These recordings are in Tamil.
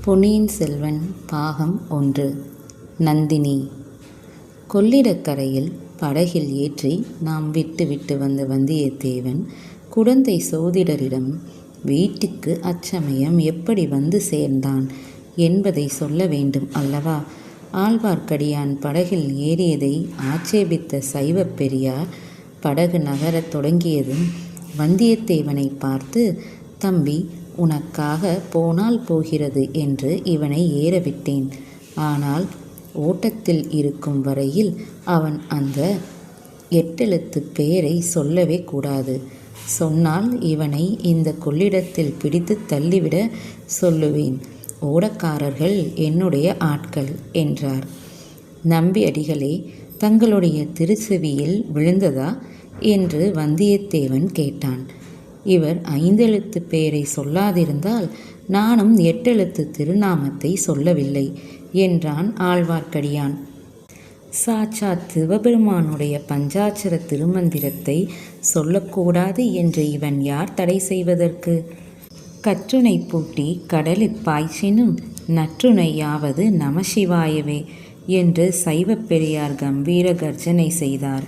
பொன்னியின் செல்வன் பாகம் 1. நந்தினி. கொள்ளிடக்கரையில் படகில் ஏற்றி நாம் விட்டு வந்த வந்தியத்தேவன் குடந்தை சோதிடரிடம் வீட்டுக்கு அச்சமயம் எப்படி வந்து சேர்ந்தான் என்பதை சொல்ல வேண்டும் அல்லவா? ஆழ்வார்க்கடியான் படகில் ஏறியதை ஆட்சேபித்த சைவப் பெரியார் படகு நகரத் தொடங்கியதும் வந்தியத்தேவனை பார்த்து, தம்பி, உனக்காக போனால் போகிறது என்று இவனை ஏறவிட்டேன். ஆனால் ஓட்டத்தில் இருக்கும் வரையில் அவன் அந்த 8 எழுத்து பெயரை சொல்லவே கூடாது. சொன்னால் இவனை இந்த கொள்ளிடத்தில் பிடித்து தள்ளிவிட சொல்லுவேன். ஓடக்காரர்கள் என்னுடைய ஆட்கள் என்றார். நம்பி அடிகளே, தங்களுடைய திருச்செவியில் விழுந்ததா என்று வந்தியத்தேவன் கேட்டான். இவர் 5 எழுத்து பெயரை சொல்லாதிருந்தால் நானும் 8 எழுத்து திருநாமத்தை சொல்லவில்லை என்றான் ஆழ்வார்க்கடியான். சாட்சாத் சிவபெருமானுடைய பஞ்சாட்சர திருமந்திரத்தை சொல்லக்கூடாது என்று இவன் யார் தடை செய்வதற்கு? கற்றுனை பூட்டி கடலிற் பாய்ச்சினும் நற்றுணையாவது நமசிவாயவே என்று சைவப் பெரியார் கம்பீர கர்ஜனை செய்தார்.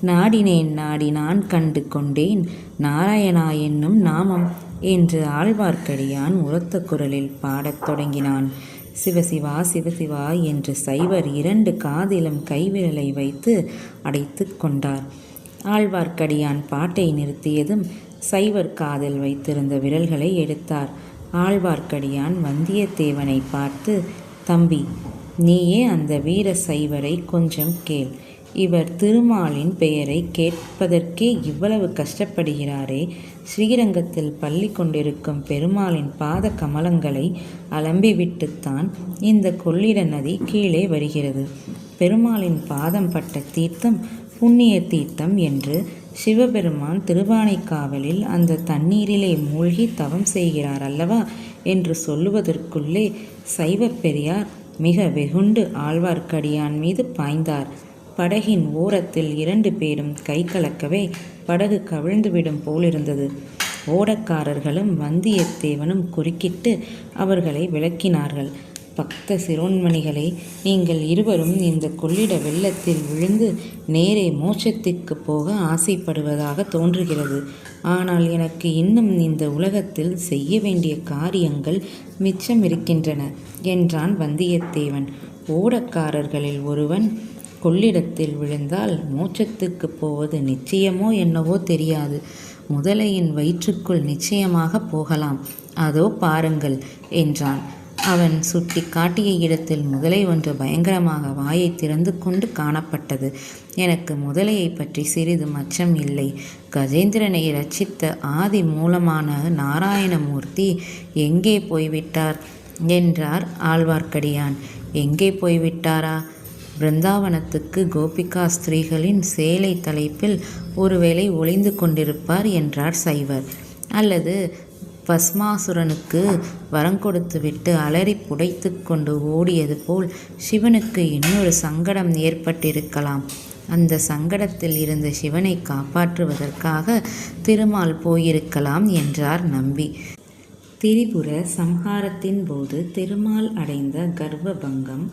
நாடினான் கண்டு கொண்டேன் நாராயணா என்னும் நாமம் என்று ஆழ்வார்க்கடியான் உரத்த குரலில் பாடத் தொடங்கினான். சிவசிவா சிவசிவா என்று சைவர் 2 காதிலும் கைவிரலை வைத்து அடைத்து கொண்டார். ஆழ்வார்க்கடியான் பாட்டை நிறுத்தியதும் சைவர் காதில் வைத்திருந்த விரல்களை எடுத்தார். ஆழ்வார்க்கடியான் வந்தியத்தேவனை பார்த்து, தம்பி, நீயே அந்த வீர சைவரை கொஞ்சம் கேள். இவர் திருமாலின் பெயரை கேட்பதற்கே இவ்வளவு கஷ்டப்படுகிறாரே. ஸ்ரீரங்கத்தில் பள்ளி கொண்டிருக்கும் பெருமாளின் பாத கமலங்களை அலம்பிவிட்டுத்தான் இந்த கொள்ளிட நதி கீழே வருகிறது. பெருமாளின் பாதம் பட்ட தீர்த்தம் புண்ணிய தீர்த்தம் என்று சிவபெருமான் திருவானைக்காவலில் அந்த தண்ணீரிலே மூழ்கி தவம் செய்கிறார் அல்லவா என்று சொல்லுவதற்குள்ளே சைவப் பெரியார் மிக வெகுண்டு ஆழ்வார்க்கடியான் மீது பாய்ந்தார். படகின் ஓரத்தில் 2 பேரும் கை கலக்கவே படகு கவிழ்ந்துவிடும் போலிருந்தது. ஓடக்காரர்களும் வந்தியத்தேவனும் குறுக்கிட்டு அவர்களை விளக்கினார்கள். பக்த சிரோன்மணிகளே, நீங்கள் இருவரும் இந்த கொள்ளிட வெள்ளத்தில் விழுந்து நேரே மோட்சத்திற்கு போக ஆசைப்படுவதாக தோன்றுகிறது. ஆனால் எனக்கு இன்னும் இந்த உலகத்தில் செய்ய வேண்டிய காரியங்கள் மிச்சம் இருக்கின்றன என்றான் வந்தியத்தேவன். ஓடக்காரர்களில் ஒருவன், கொள்ளிடத்தில் விழுந்தால் மோட்சத்துக்கு போவது நிச்சயமோ என்னவோ தெரியாது. முதலையின் வயிற்றுக்குள் நிச்சயமாக போகலாம், அதோ பாருங்கள் என்றான். அவன் சுட்டி காட்டிய இடத்தில் முதலை ஒன்று பயங்கரமாக வாயை திறந்து கொண்டு காணப்பட்டது. எனக்கு முதலையை பற்றி சிறிது மச்சம் இல்லை. கஜேந்திரனை ரட்சித்த ஆதி மூலமான நாராயணமூர்த்தி எங்கே போய்விட்டார் என்றார் ஆழ்வார்க்கடியான். எங்கே போய்விட்டாரா? பிருந்தாவனத்துக்கு கோபிகா ஸ்திரீகளின் சேலை தலைப்பில் ஒருவேளை ஒளிந்து கொண்டிருப்பார் என்றார் சைவர். அல்லது பஸ்மாசுரனுக்கு வரங்கொடுத்துவிட்டு அலறி புடைத்து கொண்டு ஓடியது போல் சிவனுக்கு இன்னொரு சங்கடம் ஏற்பட்டிருக்கலாம். அந்த சங்கடத்தில் இருந்த சிவனை காப்பாற்றுவதற்காக திருமால் போயிருக்கலாம் என்றார் நம்பி. திரிபுர சம்ஹாரத்தின் போது திருமால் அடைந்த கர்வபங்கம்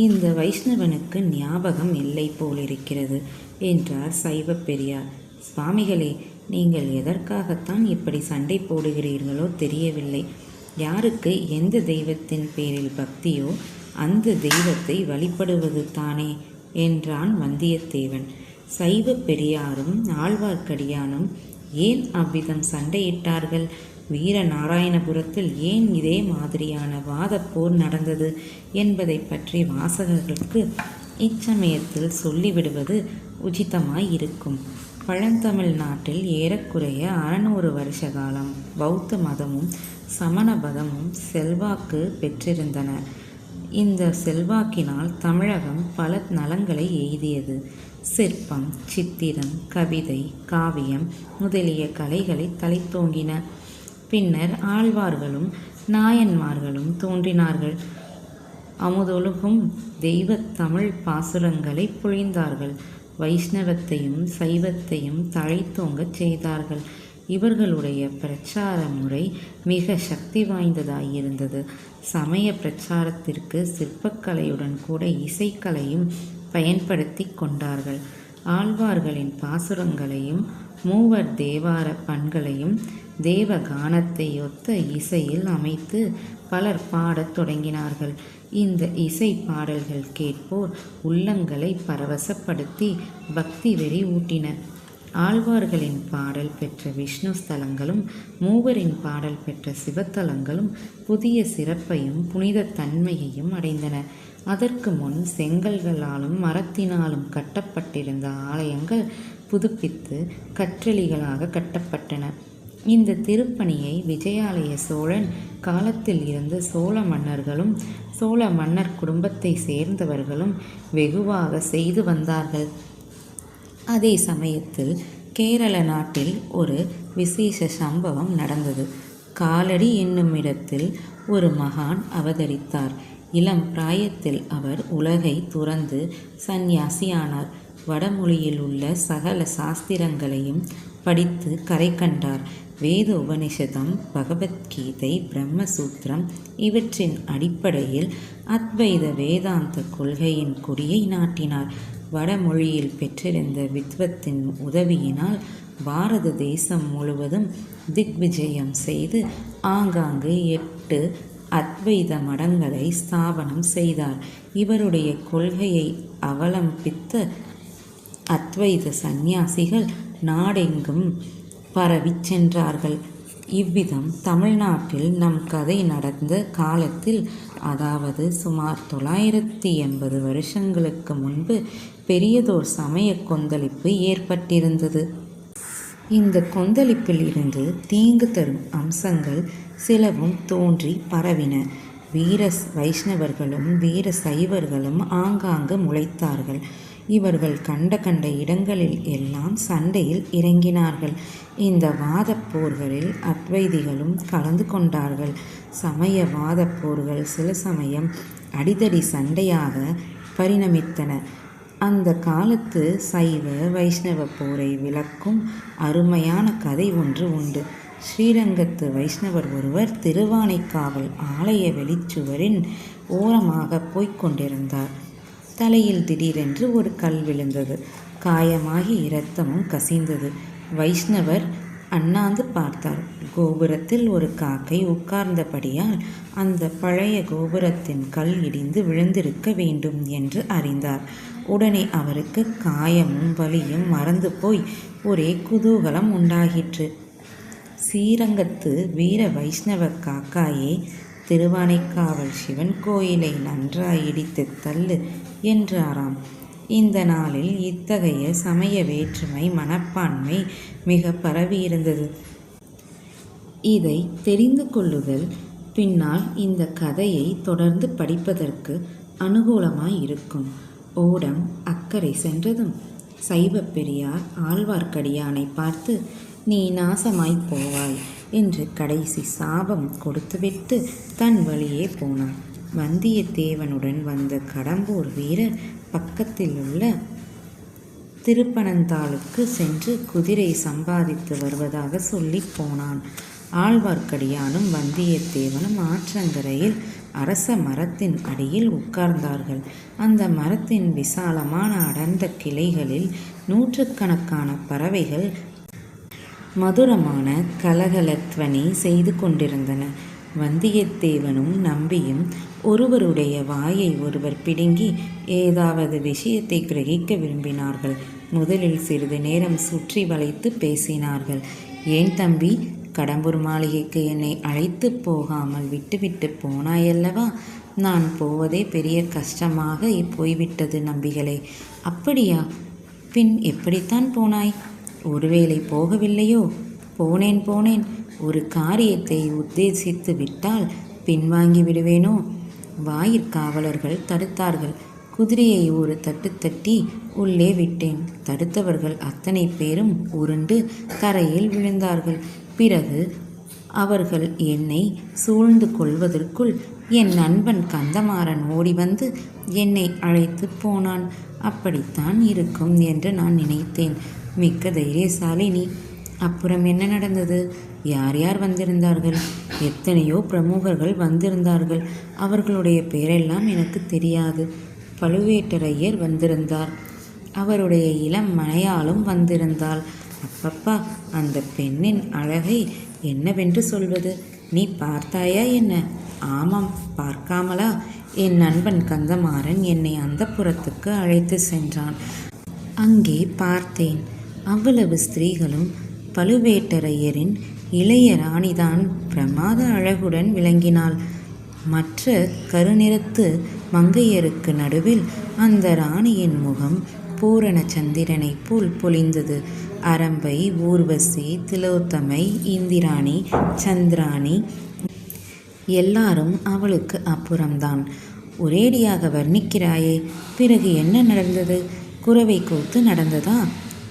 இந்த வைஷ்ணவனுக்கு ஞாபகம் இல்லை போலிருக்கிறது என்றார் சைவப் பெரியார். சுவாமிகளே, நீங்கள் எதற்காகத்தான் இப்படி சண்டை போடுகிறீர்களோ தெரியவில்லை. யாருக்கு எந்த தெய்வத்தின் பேரில் பக்தியோ அந்த தெய்வத்தை வழிபடுவது தானே என்றான் வந்தியத்தேவன். சைவப் பெரியாரும் ஆழ்வார்க்கடியானும் ஏன் அவ்விதம் சண்டையிட்டார்கள்? வீரநாராயணபுரத்தில் ஏன் இதே மாதிரியான வாதப்போர் நடந்தது என்பதை பற்றி வாசகர்களுக்கு இச்சமயத்தில் சொல்லிவிடுவது உச்சிதமாயிருக்கும். பழந்தமிழ் நாட்டில் ஏறக்குறைய 600 வருஷ காலம் பௌத்த மதமும் சமண மதமும் செல்வாக்கு பெற்றிருந்தன. இந்த செல்வாக்கினால் தமிழகம் பல நலங்களை எய்தியது. சிற்பம், சித்திரம், கவிதை, காவியம் முதலிய கலைகளை தலைத்தோங்கின. பின்னர் ஆழ்வார்களும் நாயன்மார்களும் தோன்றினார்கள். அமுதொழுகும் தெய்வ தமிழ் பாசுரங்களை பொழிந்தார்கள். வைஷ்ணவத்தையும் சைவத்தையும் தழைத்தோங்கச் செய்தார்கள். இவர்களுடைய பிரச்சார முறை மிக சக்தி வாய்ந்ததாயிருந்தது. சமய பிரச்சாரத்திற்கு சிற்பக்கலையுடன் கூட இசைக்கலையும் பயன்படுத்தி கொண்டார்கள். ஆழ்வார்களின் பாசுரங்களையும் மூவர் தேவார பண்களையும் தேவகானத்தையொத்த இசையில் அமைத்து பலர் பாடத் தொடங்கினார்கள். இந்த இசை பாடல்கள் கேட்போர் உள்ளங்களை பரவசப்படுத்தி பக்தி வெறி ஊட்டின. ஆழ்வார்களின் பாடல் பெற்ற விஷ்ணு ஸ்தலங்களும் மூவரின் பாடல் பெற்ற சிவத்தலங்களும் புதிய சிறப்பையும் புனித தன்மையையும் அடைந்தன. அதற்கு முன் செங்கல்களாலும் மரத்தினாலும் கட்டப்பட்டிருந்த ஆலயங்கள் புதுப்பித்து கற்றளிகளாக கட்டப்பட்டன. இந்த திருப்பணியை விஜயாலய சோழன் காலத்தில் இருந்த சோழ மன்னர்களும் சோழ மன்னர் குடும்பத்தை சேர்ந்தவர்களும் வெகுவாக செய்து வந்தார்கள். அதே சமயத்தில் கேரள நாட்டில் ஒரு விசேஷ சம்பவம் நடந்தது. காலடி என்னும் இடத்தில் ஒரு மகான் அவதரித்தார். இளம் பிராயத்தில் அவர் உலகை துறந்து சந்நியாசியானார். வடமொழியில் உள்ள சகல சாஸ்திரங்களையும் படித்து கரை கண்டார். வேத உபனிஷதம், பகவத்கீதை, பிரம்மசூத்திரம் இவற்றின் அடிப்படையில் அத்வைத வேதாந்த கொள்கையின் கொடியை நாட்டினார். வடமொழியில் பெற்றிருந்த வித்வத்தின் உதவியினால் பாரத தேசம் முழுவதும் திக்விஜயம் செய்து ஆங்காங்கு 8 அத்வைத மடங்களை ஸ்தாபனம் செய்தார். இவருடைய கொள்கையை அவலம்பித்த அத்வைத சந்நியாசிகள் நாடெங்கும் பரவிச் சென்றார்கள். இவ்விதம் தமிழ்நாட்டில் நம் கதை நடந்த காலத்தில், அதாவது சுமார் 980 வருஷங்களுக்கு முன்பு பெரியதோர் சமய கொந்தளிப்பு ஏற்பட்டிருந்தது. இந்த கொந்தளிப்பில் இருந்து தீங்கு தரும் அம்சங்கள் சிலவும் தோன்றி பரவின. வீர வைஷ்ணவர்களும் வீர சைவர்களும் ஆங்காங்கு முளைத்தார்கள். இவர்கள் கண்ட இடங்களில் எல்லாம் சண்டையில் இறங்கினார்கள். இந்த வாதப்போர்களில் அத்வைதிகளும் கலந்து கொண்டார்கள். சமயவாத போர்கள் சில சமயம் அடிதடி சண்டையாக பரிணமித்தன. அந்த காலத்து சைவ வைஷ்ணவ போரை விளக்கும் அருமையான கதை ஒன்று உண்டு. ஸ்ரீரங்கத்து வைஷ்ணவர் ஒருவர் திருவானைக்காவல் ஆலய வெளிச்சுவரின் ஓரமாக போய்க் கொண்டிருந்தார். தலையில் திடீரென்று ஒரு கல் விழுந்தது. காயமாகி இரத்தமும் கசிந்தது. வைஷ்ணவர் அண்ணாந்து பார்த்தார். கோபுரத்தில் ஒரு காக்கை உட்கார்ந்தபடியால் அந்த பழைய கோபுரத்தின் கல் இடிந்து விழுந்திருக்க வேண்டும் என்று அறிந்தார். உடனே அவருக்கு காயமும் வலியும் மறந்து போய் ஒரே குதூகலம் உண்டாகிற்று. ஸ்ரீரங்கத்து வீர வைஷ்ணவ காக்காயே, திருவானைக்காவல் சிவன் கோயிலை நன்றாய் இடித்து தள்ளு என்றாராம். இந்த நாளில் இத்தகைய சமய வேற்றுமை மனப்பான்மை மிக பரவியிருந்தது. இதை தெரிந்து கொள்ளுதல் பின்னால் இந்த கதையை தொடர்ந்து படிப்பதற்கு அனுகூலமாய் இருக்கும். ஓடம் அக்கறை சென்றதும் சைவ பெரியார் ஆழ்வார்க்கடியானை பார்த்து, நீ நாசமாய் போவாய் என்று கடைசி சாபம் கொடுத்துவிட்டு தன் வழியே போனான். வந்தியத்தேவனுடன் வந்த கடம்பூர் வீரர் பக்கத்தில் உள்ள திருப்பனந்தாளுக்கு சென்று குதிரை சம்பாதித்து வருவதாக சொல்லி போனான். ஆழ்வார்க்கடியானும் வந்தியத்தேவனும் ஆற்றங்கரையில் அரச மரத்தின் அடியில் உட்கார்ந்தார்கள். அந்த மரத்தின் விசாலமான அடர்ந்த கிளைகளில் நூற்றுக்கணக்கான பறவைகள் மதுரமான கலகலத்வனி செய்து கொண்டிருந்தன. வந்தியத்தேவனும் நம்பியும் ஒருவருடைய வாயை ஒருவர் பிடுங்கி ஏதாவது விஷயத்தை கிரகிக்க விரும்பினார்கள். முதலில் சிறிது நேரம் சுற்றி வளைத்து பேசினார்கள். ஏன் தம்பி, கடம்பூர் மாளிகைக்கு என்னை அழைத்து போகாமல் விட்டுவிட்டு போனாயல்லவா? நான் போவதே பெரிய கஷ்டமாக போய்விட்டது நம்பிகளே. அப்படியா? பின் எப்படித்தான் போனாய்? ஒருவேளை போகவில்லையோ? போனேன். ஒரு காரியத்தை உத்தேசித்து விட்டால் பின்வாங்கி விடுவேனோ? வாயிற்காவலர்கள் தடுத்தார்கள். குதிரையை ஒரு தட்டு தட்டி உள்ளே விட்டேன். தடுத்தவர்கள் அத்தனை பேரும் உருண்டு தரையில் விழுந்தார்கள். பிறகு அவர்கள் என்னை சூழ்ந்து கொள்வதற்குள் என் நண்பன் கந்தமாறன் ஓடி வந்து என்னை அழைத்து போனான். அப்படித்தான் இருக்கும் என்று நான் நினைத்தேன். மிக்க தைரியசாலி நீ. அப்புறம் என்ன நடந்தது? யார் யார் வந்திருந்தார்கள்? எத்தனையோ பிரமுகர்கள் வந்திருந்தார்கள். அவர்களுடைய பெயரெல்லாம் எனக்கு தெரியாது. பழுவேட்டரையர் வந்திருந்தார். அவருடைய இளம் மனையாளும் வந்திருந்தாள். அப்பப்பா, அந்த பெண்ணின் அழகை என்னவென்று சொல்வது? நீ பார்த்தாயா என்ன? ஆமாம், பார்க்காமலா? என் நண்பன் கந்தமாறன் என்னை அந்தப்புரத்துக்கு அழைத்து சென்றான். அங்கே பார்த்தேன். அவ்வளவு ஸ்திரீகளும் பழுவேட்டரையரின் இளைய ராணிதான் பிரமாத அழகுடன் விளங்கினாள். மற்ற கருநிறத்து மங்கையருக்கு நடுவில் அந்த ராணியின் முகம் பூரண சந்திரனைப் போல் பொலிந்தது. அரம்பை, ஊர்வசி, திலோத்தமை, இந்திராணி, சந்திராணி எல்லாரும் அவளுக்கு அப்புறம்தான். ஒரேடியாக வர்ணிக்கிறாயே, பிறகு என்ன நடந்தது? குரவை கூத்து நடந்ததா?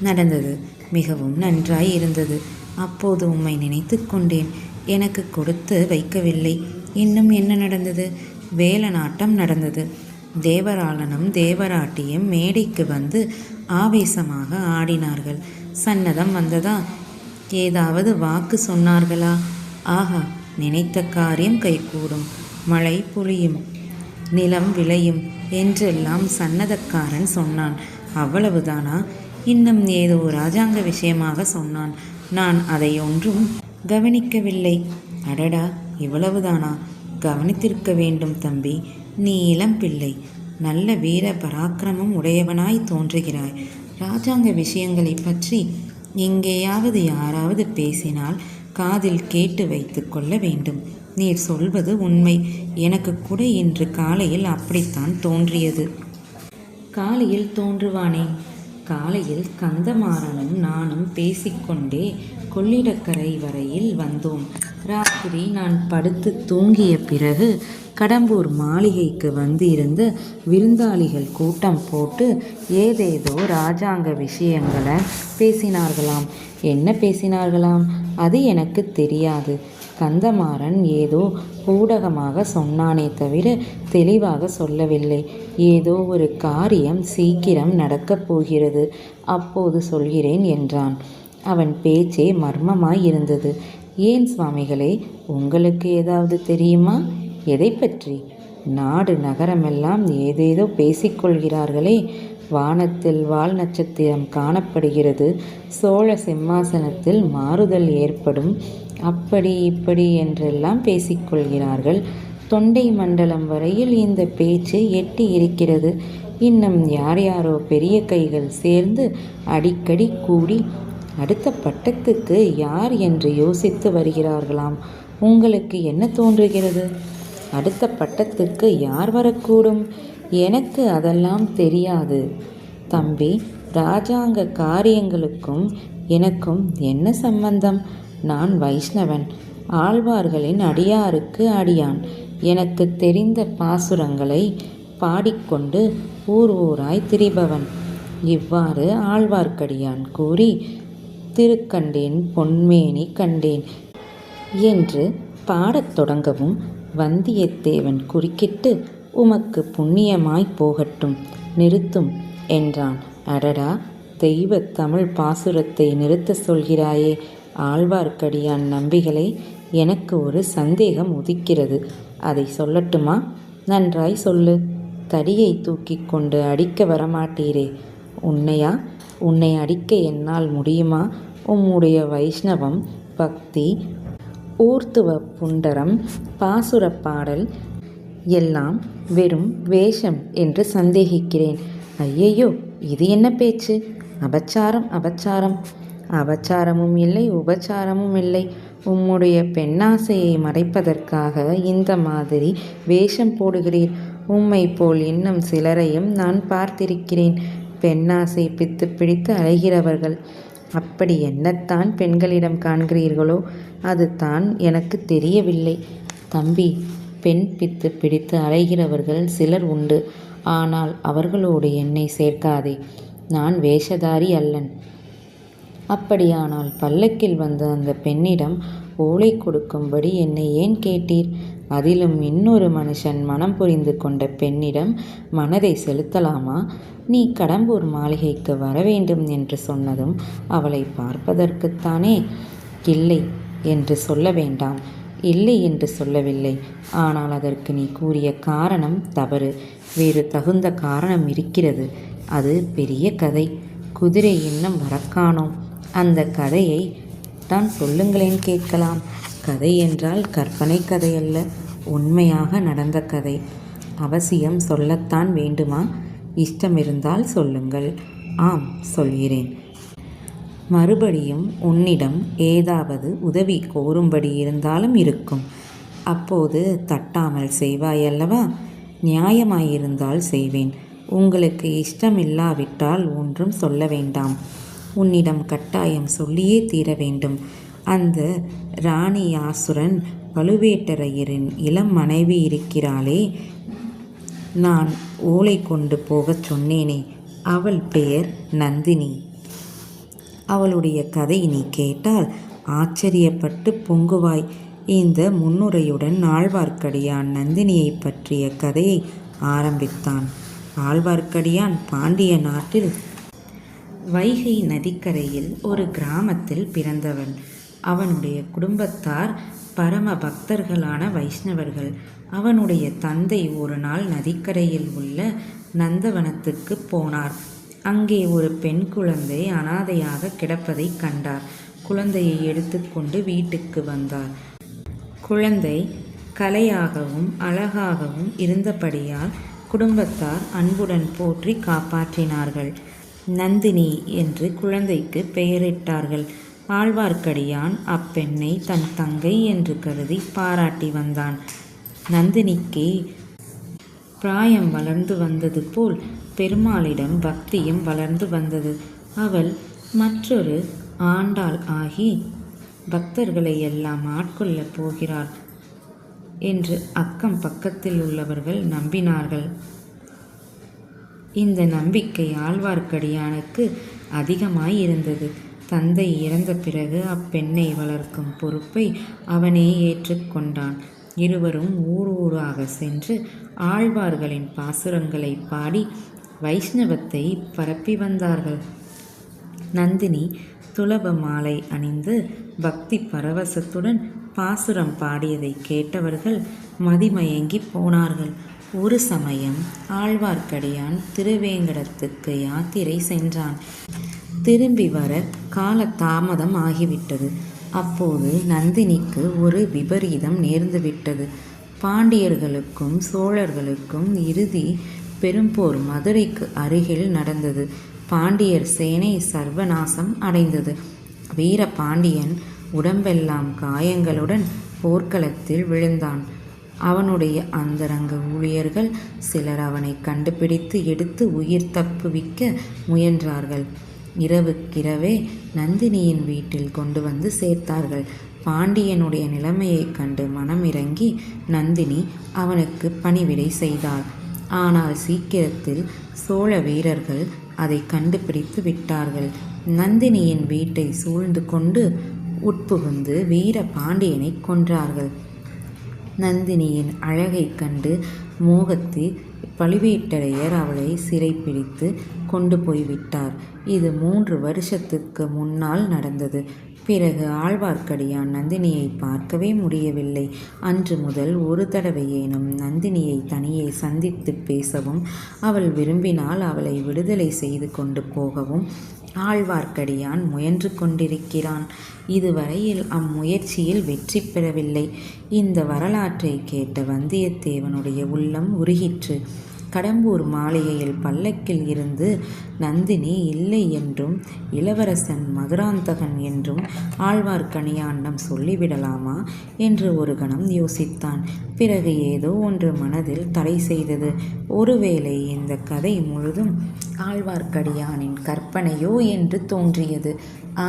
நடந்தது. மிகவும் நன்றாய் இருந்தது. அப்போது உம்மை நினைத்து கொண்டேன். எனக்கு கொடுத்து வைக்கவில்லை. இன்னும் என்ன நடந்தது? வேலநாட்டம் நடந்தது. தேவராளனும் தேவராட்டியும் மேடைக்கு வந்து ஆவேசமாக ஆடினார்கள். சன்னதம் வந்ததா? ஏதாவது வாக்கு சொன்னார்களா? ஆஹா, நினைத்த காரியம் கைகூடும், மழை பொழியும், நிலம் விளையும் என்றெல்லாம் சன்னதக்காரன் சொன்னான். அவ்வளவுதானா? இன்னும் ஏதோ ராஜாங்க விஷயமாக சொன்னான். நான் அதை ஒன்றும் கவனிக்கவில்லை. அடடா, இவ்வளவுதானா? கவனித்திருக்க வேண்டும் தம்பி. நீ இளம் பிள்ளை, நல்ல வீர பராக்கிரமம் உடையவனாய் தோன்றுகிறாய். ராஜாங்க விஷயங்களை பற்றி எங்கேயாவது யாராவது பேசினால் காதில் கேட்டு வைத்து கொள்ள வேண்டும். நீர் சொல்வது உண்மை. எனக்கு கூட இன்று காலையில் அப்படித்தான் தோன்றியது. காலையில் தோன்றுவானே? காலையில் கந்தமாறனும் நானும் பேசிக்கொண்டே கொள்ளிடக்கரை வரையில் வந்தோம். ராத்திரி நான் படுத்து தூங்கிய பிறகு கடம்பூர் மாளிகைக்கு வந்து இருந்த விருந்தாளிகள் கூட்டம் போட்டு ஏதேதோ ராஜாங்க விஷயங்களை பேசினார்களாம். என்ன பேசினார்களாம்? அது எனக்கு தெரியாது. கந்தமாறன் ஏதோ ஊடகமாக சொன்னானே தவிர தெளிவாக சொல்லவில்லை. ஏதோ ஒரு காரியம் சீக்கிரம் நடக்கப் போகிறது, அப்போது சொல்கிறேன் என்றான். அவன் பேச்சே மர்மமாய் இருந்தது. ஏன் சுவாமிகளே, உங்களுக்கு ஏதாவது தெரியுமா? எதை பற்றி? நாடு நகரமெல்லாம் ஏதேதோ பேசிக்கொள்கிறார்களே. வானத்தில் வால் நட்சத்திரம் காணப்படுகிறது, சோழ சிம்மாசனத்தில் மாறுதல் ஏற்படும், அப்படி இப்படி என்றெல்லாம் பேசிக்கொள்கிறார்கள். தொண்டை மண்டலம் வரையில் இந்த பேச்சு எட்டி இருக்கிறது. இன்னும் யார் யாரோ பெரிய கைகள் சேர்ந்து அடிக்கடி கூடி அடுத்த பட்டத்துக்கு யார் என்று யோசித்து வருகிறார்களாம். உங்களுக்கு என்ன தோன்றுகிறது? அடுத்த பட்டத்துக்கு யார் வரக்கூடும்? எனக்கு அதெல்லாம் தெரியாது தம்பி. ராஜாங்க காரியங்களுக்கும் எனக்கும் என்ன சம்பந்தம்? நான் வைஷ்ணவன், ஆழ்வார்களின் அடியாருக்கு அடியான். எனக்கு தெரிந்த பாசுரங்களை பாடிக்கொண்டு ஊர் ஊராய் திரிபவன். இவ்வாறு ஆழ்வார்க்கடியான் கூறி, திருக்கண்டேன் பொன்மேனி கண்டேன் என்று பாடத் தொடங்கவும் வந்தியத்தேவன் குறுக்கிட்டு, உமக்கு புண்ணியமாய் போகட்டும், நிறுத்தும் என்றான். அடடா, தெய்வ தமிழ் பாசுரத்தை நிறுத்த சொல்கிறாயே ஆழ்வார்க்கடியான் நம்பிகளே, எனக்கு ஒரு சந்தேகம் உதிக்கிறது. அதை சொல்லட்டுமா? நன்றாய் சொல்லு. தடியை தூக்கி கொண்டு அடிக்க வரமாட்டீரே, உன்னையா? உன்னை அடிக்க என்னால் முடியுமா? உம்முடைய வைஷ்ணவம், பக்தி, ஊர்த்துவ புண்டரம், பாசுரப் பாடல் எல்லாம் வெறும் வேஷம் என்று சந்தேகிக்கிறேன். ஐயையோ, இது என்ன பேச்சு? அபச்சாரம், அபச்சாரம். அபச்சாரமும் இல்லை, உபச்சாரமும் இல்லை. உம்முடைய பெண்ணாசையை மறைப்பதற்காக இந்த மாதிரி வேஷம் போடுகிறீர். உம்மை போல் இன்னும் சிலரையும் நான் பார்த்திருக்கிறேன். பெண்ணாசை பித்து பிடித்து அலைகிறவர்கள். அப்படி என்னத்தான் பெண்களிடம் காண்கிறீர்களோ அது தான் எனக்கு தெரியவில்லை. தம்பி, பெண் பித்து பிடித்து அலைகிறவர்கள் சிலர் உண்டு. ஆனால் அவர்களோடு என்னை சேர்க்காதே. நான் வேஷதாரி அல்லன். அப்படியானால் பல்லக்கில் வந்த அந்த பெண்ணிடம் ஓலை கொடுக்கும்படி என்னை ஏன் கேட்டீர்? அதிலும் இன்னொரு மனுஷன் மனம் புரிந்து கொண்ட பெண்ணிடம் மனதை செலுத்தலாமா? நீ கடம்பூர் மாளிகைக்கு வரவேண்டும் என்று சொன்னதும் அவளை பார்ப்பதற்குத்தானே? இல்லை என்று சொல்ல வேண்டாம். இல்லை என்று சொல்லவில்லை. ஆனால் அதற்கு நீ கூறிய காரணம் தவறு. வேறு தகுந்த காரணம் இருக்கிறது. அது பெரிய கதை. குதிரை இன்னும் வரக்கானோம். அந்த கதையை தான் சொல்லுங்களேன், கேட்கலாம். கதை என்றால் கற்பனை கதையல்ல, உண்மையாக நடந்த கதை. அவசியம் சொல்லத்தான் வேண்டுமா? இஷ்டமிருந்தால் சொல்லுங்கள். ஆம், சொல்கிறேன். மறுபடியும் உன்னிடம் ஏதாவது உதவி கோரும்படி இருந்தாலும் இருக்கும். அப்போது தட்டாமல் செய்வாயல்லவா? நியாயமாயிருந்தால் செய்வேன். உங்களுக்கு இஷ்டமில்லாவிட்டால் ஒன்றும் சொல்ல வேண்டாம். உன்னிடம் கட்டாயம் சொல்லியே தீர வேண்டும். அந்த ராணியாசுரன் பழுவேட்டரையரின் இளம் மனைவி இருக்கிறாளே, நான் ஓலை கொண்டு போகச் சொன்னேனே, அவள் பெயர் நந்தினி. அவளுடைய கதை நீ கேட்டால் ஆச்சரியப்பட்டு பொங்குவாய். இந்த முன்னுரையுடன் ஆழ்வார்க்கடியான் நந்தினியை பற்றிய கதையை ஆரம்பித்தான். ஆழ்வார்க்கடியான் பாண்டிய நாட்டில் வைகை நதிக்கரையில் ஒரு கிராமத்தில் பிறந்தவன். அவனுடைய குடும்பத்தார் பரம பக்தர்களான வைஷ்ணவர்கள். அவனுடைய தந்தை ஒரு நாள் நதிக்கரையில் உள்ள நந்தவனத்துக்கு போனார். அங்கே ஒரு பெண் குழந்தை அனாதையாக கிடப்பதை கண்டார். குழந்தையை எடுத்துக்கொண்டு வீட்டுக்கு வந்தார். குழந்தை கலையாகவும் அழகாகவும் இருந்தபடியால் குடும்பத்தார் அன்புடன் போற்றி காப்பாற்றினார்கள். நந்தினி என்று குழந்தைக்கு பெயரிட்டார்கள். ஆழ்வார்க்கடியான் அப்பெண்ணை தன் தங்கை என்று கருதி பாராட்டி வந்தான். நந்தினிக்கு பிராயம் வளர்ந்து வந்தது போல் பெருமாளிடம் பக்தியும் வளர்ந்து வந்தது. அவள் மற்றொரு ஆண்டாள் ஆகி பக்தர்களை எல்லாம் ஆட்கொள்ளப் போகிறாள் என்று அக்கம் பக்கத்தில் உள்ளவர்கள் நம்பினார்கள். இந்த நம்பிக்கை ஆழ்வார்க்கடியானுக்கு அதிகமாயிருந்தது. தந்தை இறந்த பிறகு அப்பெண்ணை வளர்க்கும் பொறுப்பை அவனே ஏற்றுக்கொண்டான். இருவரும் ஊர் ஊராக சென்று ஆழ்வார்களின் பாசுரங்களை பாடி வைஷ்ணவத்தை பரப்பி வந்தார்கள். நந்தினி துலப மாலை அணிந்து பக்தி பரவசத்துடன் பாசுரம் பாடியதை கேட்டவர்கள் மதிமயங்கி போனார்கள். ஒரு சமயம் ஆழ்வார்க்கடியான் திருவேங்கடத்துக்கு யாத்திரை சென்றான். திரும்பி வர கால தாமதம் ஆகிவிட்டது. அப்போது நந்தினிக்கு ஒரு விபரீதம் நேர்ந்துவிட்டது. பாண்டியர்களுக்கும் சோழர்களுக்கும் இறுதி பெரும்போர் மதுரைக்கு அருகில் நடந்தது. பாண்டியர் சேனை சர்வநாசம் அடைந்தது. வீர பாண்டியன் உடம்பெல்லாம் காயங்களுடன் போர்க்களத்தில் விழுந்தான். அவனுடைய அந்தரங்க ஊழியர்கள் சிலர் அவனை கண்டுபிடித்து எடுத்து உயிர் தப்புவிக்க முயன்றார்கள். இரவுக்கிரவே நந்தினியின் வீட்டில் கொண்டு வந்து சேர்த்தார்கள். பாண்டியனுடைய நிலைமையைக் கண்டு மனமிறங்கி நந்தினி அவனுக்கு பணிவிடை செய்தாள். ஆனால் சீக்கிரத்தில் சோழ வீரர்கள் அதை கண்டுபிடித்து விட்டார்கள். நந்தினியின் வீட்டை சூழ்ந்து கொண்டு உட்புகுந்து வீர பாண்டியனை கொன்றார்கள். நந்தினியின் அழகைக் கண்டு மோகத்தில் பழுவேட்டரையர் அவளை சிறைப்பிடித்து கொண்டு போய்விட்டார். இது 3 வருஷத்துக்கு முன்னால் நடந்தது. பிறகு ஆழ்வார்க்கடியான் நந்தினியை பார்க்கவே முடியவில்லை. அன்று முதல் ஒரு தடவையேனும் நந்தினியை தனியே சந்தித்து பேசவும் அவள் விரும்பினால் அவளை விடுதலை செய்து கொண்டு போகவும் ஆழ்வார்க்கடியான் முயன்று கொண்டிருக்கிறான். இதுவரையில் அம்முயற்சியில் வெற்றி பெறவில்லை. இந்த வரலாற்றை கேட்ட வந்தியத்தேவனுடைய உள்ளம் உருகிற்று. கடம்பூர் மாளிகையில் பல்லக்கில் இருந்து நந்தினி இல்லை என்றும் இளவரசன் மதுராந்தகன் என்றும் ஆழ்வார்க்கடியானிடம் சொல்லிவிடலாமா என்று ஒரு கணம் யோசித்தான். பிறகு ஏதோ ஒன்று மனதில் தடை செய்தது. ஒருவேளை இந்த கதை முழுதும் ஆழ்வார்க்கடியானின் கற்பனையோ என்று தோன்றியது.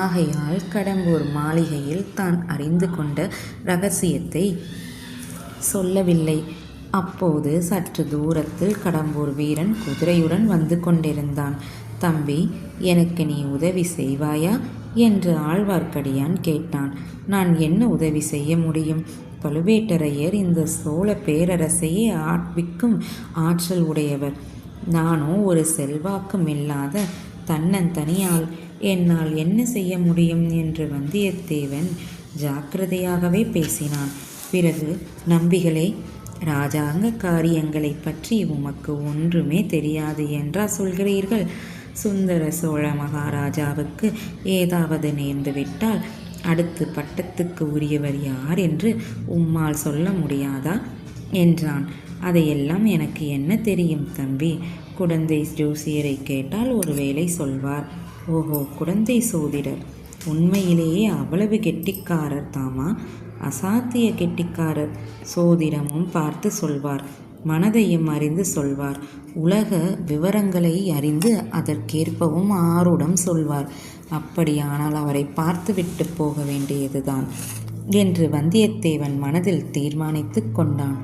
ஆகையால் கடம்பூர் மாளிகையில் தான் அறிந்து கொண்ட இரகசியத்தை சொல்லவில்லை. அப்போது சற்று தூரத்தில் கடம்பூர் வீரன் குதிரையுடன் வந்து கொண்டிருந்தான். தம்பி, எனக்கு நீ உதவி செய்வாயா என்று ஆழ்வார்க்கடியான் கேட்டான். நான் என்ன உதவி செய்ய முடியும்? பழுவேட்டரையர் இந்த சோழ பேரரசையே ஆட்விக்கும் ஆற்றல் உடையவர். நானோ ஒரு செல்வாக்கும் இல்லாத தன்னந்தனியால். என்னால் என்ன செய்ய முடியும் என்று வந்தியத்தேவன் ஜாக்கிரதையாகவே பேசினான். பிறகு, நம்பிகளே, இராஜாங்க காரியங்களை பற்றி உமக்கு ஒன்றுமே தெரியாது என்றா சொல்கிறீர்கள்? சுந்தர சோழ மகாராஜாவுக்கு ஏதாவது நேர்ந்துவிட்டால் அடுத்து பட்டத்துக்கு உரியவர் யார் என்று உம்மால் சொல்ல முடியாதா என்றான். அதையெல்லாம் எனக்கு என்ன தெரியும் தம்பி? குடந்தை ஜோசியரை கேட்டால் ஒருவேளை சொல்வார். ஓஹோ, குடந்தை சோதிடர் உண்மையிலேயே அவ்வளவு கெட்டிக்காரர் தாமா? அசாத்திய கெட்டிக்காரர். சோதிடமும் பார்த்து சொல்வார், மனதையும் அறிந்து சொல்வார், உலக விவரங்களை அறிந்து அதற்கேற்பவும் ஆருடம் சொல்வார். அப்படியானால் அவரை பார்த்துவிட்டு போக வேண்டியதுதான் என்று வந்தியத்தேவன் மனதில் தீர்மானித்து கொண்டான்.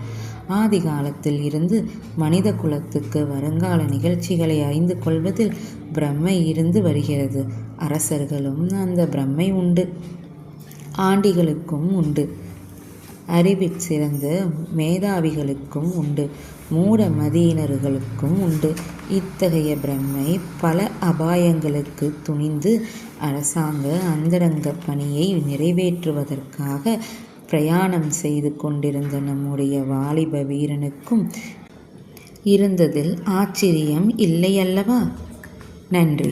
ஆதி காலத்தில் இருந்து மனித குலத்துக்கு வருங்கால நிகழ்ச்சிகளை அறிந்து கொள்வதில் பிரம்மை இருந்து வருகிறது. அரசர்களும் அந்த பிரம்மை உண்டு, ஆண்டிகளுக்கும் உண்டு, அறிவில் சிறந்த மேதாவிகளுக்கும் உண்டு, மூட மதியினர்களுக்கும் உண்டு. இத்தகைய பிரம்மை பல அபாயங்களுக்கு துணிந்து அரசாங்க அந்தரங்க பணியை நிறைவேற்றுவதற்காக பிரயாணம் செய்து கொண்டிருந்த நம்முடைய வாலிப வீரனுக்கும் இருந்ததில் ஆச்சரியம் இல்லையல்லவா? நன்றி.